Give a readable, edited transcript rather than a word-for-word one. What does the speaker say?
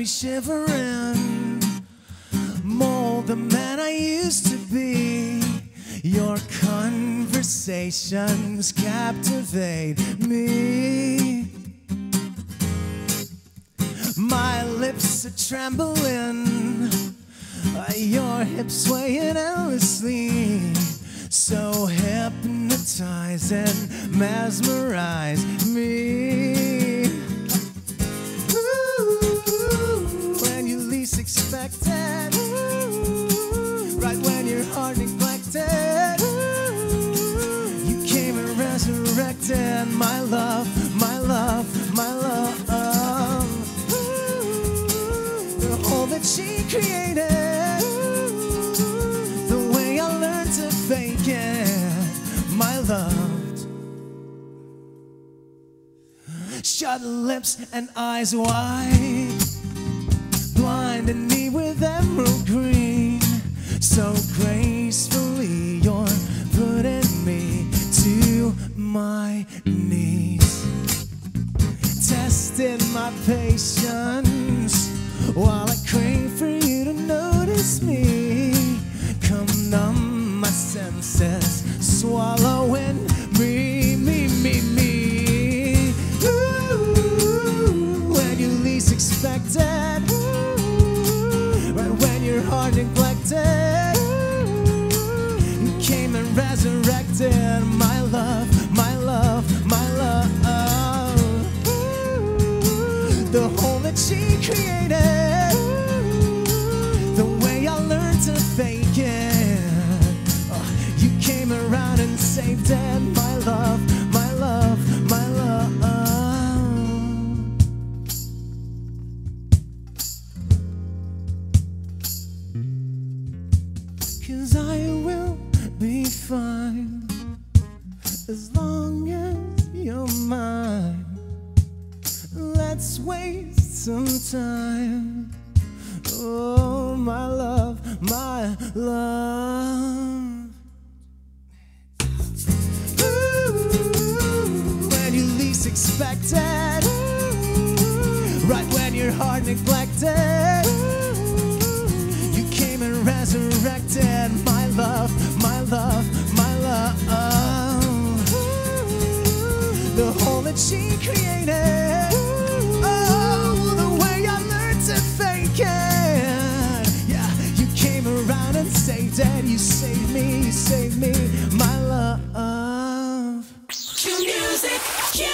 me shivering. Mold the man I used to be. Your conversations captivate me. My lips are trembling, your hips swaying endlessly. So hypnotize and mesmerize me. Ooh, when you least expect it, right when your heart neglected, you came and resurrected my love, my love, my love. The whole that she created, the way I learned to fake it, my love. Shut lips and eyes wide, blinding me with emerald green. So gracefully you're putting me to my knees, testing my patience while I crave for you to notice me. Come numb my senses, swallowing me, me, me, me. Ooh, when you least expect it, right when your heart neglected, you came and resurrected my love, my love, my love. The whole that she created, the way I learned to fake it, you came around and saved it, my love, my love, my love. 'Cause I will be fine as long as you're mine. Let's waste some time. Oh, my love, my love. Ooh, when you least expect it, right when your heart neglected, you came and resurrected my love, my love, my love. The whole that she created, oh, the way I learned to fake it. Yeah, you came around and saved it. You saved me, my love. Q music, Q